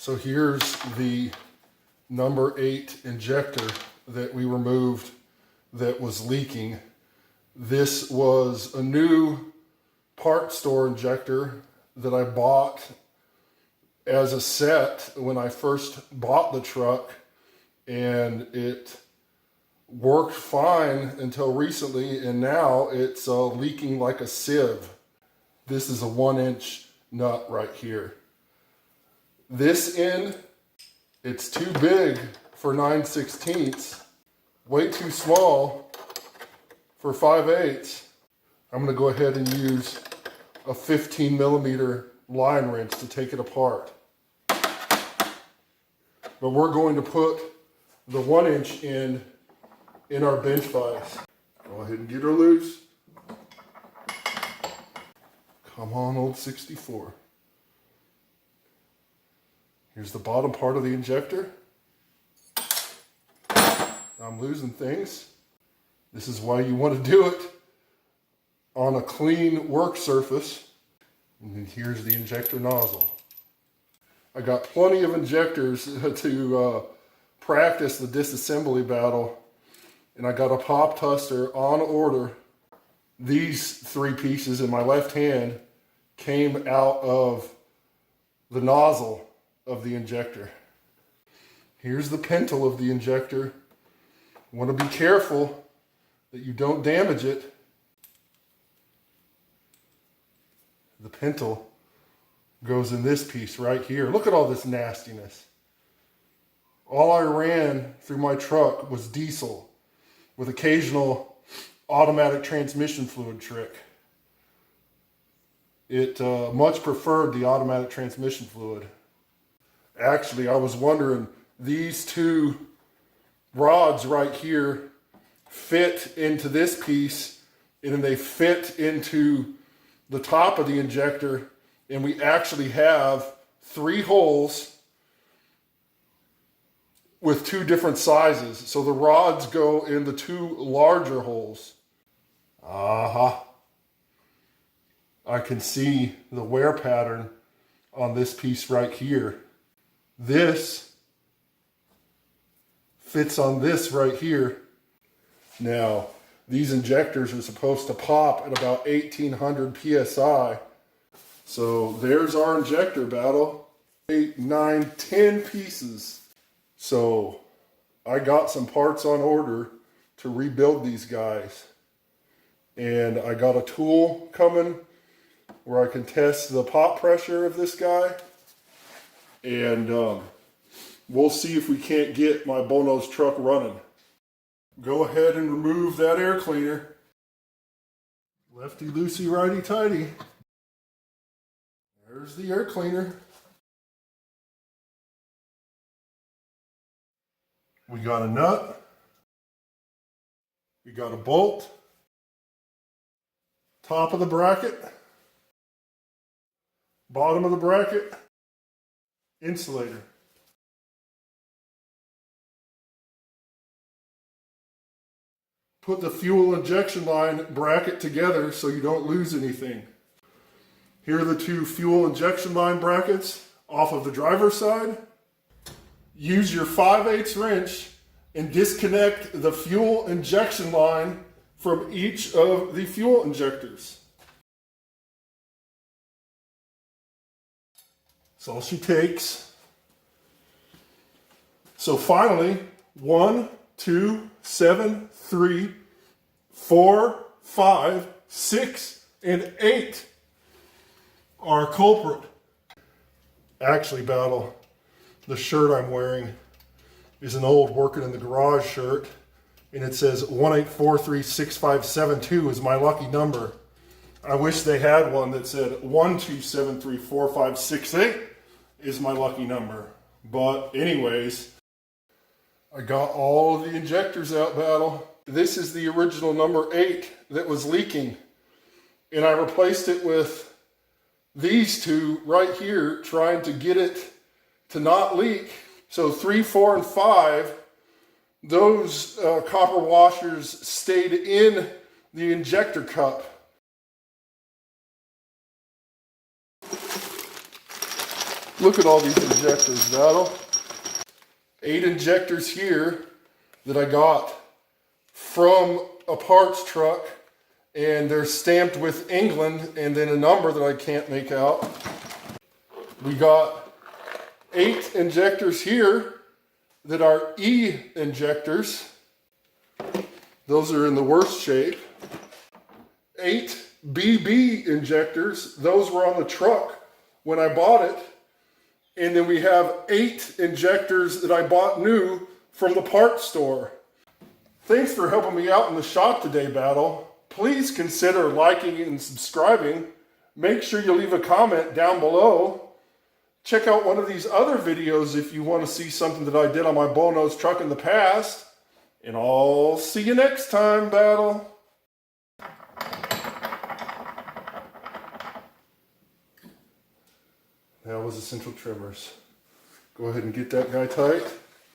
So here's the number 8 injector that we removed that was leaking. This was a new part store injector that I bought as a set when I first bought the truck, and it worked fine until recently, and now it's leaking like a sieve. This is a 1-inch nut right here. This end, it's too big for 9/16, way too small for 5/8. I'm gonna go ahead and use a 15mm line wrench to take it apart. But we're going to put the 1-inch end in our bench vise. Go ahead and get her loose. Come on, old 64. Here's the bottom part of the injector. I'm losing things. This is why you want to do it on a clean work surface. And then here's the injector nozzle. I got plenty of injectors to practice the disassembly battle, and I got a pop tester on order. These 3 pieces in my left hand came out of the nozzle of the injector. Here's the pintle of the injector. You want to be careful that you don't damage it. The pintle goes in this piece right here. Look at all this nastiness. All I ran through my truck was diesel with occasional automatic transmission fluid trick. It much preferred the automatic transmission fluid. Actually, I was wondering, these 2 rods right here fit into this piece, and then they fit into the top of the injector, and we actually have 3 holes with 2 different sizes. So the rods go in the 2 larger holes. Aha. I can see the wear pattern on this piece right here. This fits on this right here. Now, these injectors are supposed to pop at about 1800 PSI. So there's our injector battle. 8, 9, 10 pieces. So I got some parts on order to rebuild these guys. And I got a tool coming where I can test the pop pressure of this guy. And we'll see if we can't get my Bono's truck running. Go ahead and remove that air cleaner. Lefty loosey, righty tighty. There's the air cleaner. We got a nut. We got a bolt. Top of the bracket. Bottom of the bracket. Insulator. Put the fuel injection line bracket together so you don't lose anything. Here are the 2 fuel injection line brackets off of the driver's side. Use your 5/8 wrench and disconnect the fuel injection line from each of the fuel injectors. That's all she takes. So finally, 1, 2, 7, 3, 4, 5, 6, and 8 are culprit. Actually, battle, the shirt I'm wearing is an old working in the garage shirt, and it says 1843657 is my lucky number. I wish they had one that said 1273456 is my lucky number. But anyways, I got all of the injectors out, battle. This is the original number 8 that was leaking, and I replaced it with these 2 right here, trying to get it to not leak. So 3, 4, and 5, those copper washers stayed in the injector cup. Look at all these injectors, Battle. 8 injectors here that I got from a parts truck, and they're stamped with England and then a number that I can't make out. We got 8 injectors here that are E injectors. Those are in the worst shape. 8 BB injectors. Those were on the truck when I bought it. And then we have 8 injectors that I bought new from the parts store. Thanks for helping me out in the shop today, Battle. Please consider liking and subscribing. Make sure you leave a comment down below. Check out one of these other videos if you want to see something that I did on my bullnose truck in the past. And I'll see you next time, Battle. That was the central trimmers. Go ahead and get that guy tight.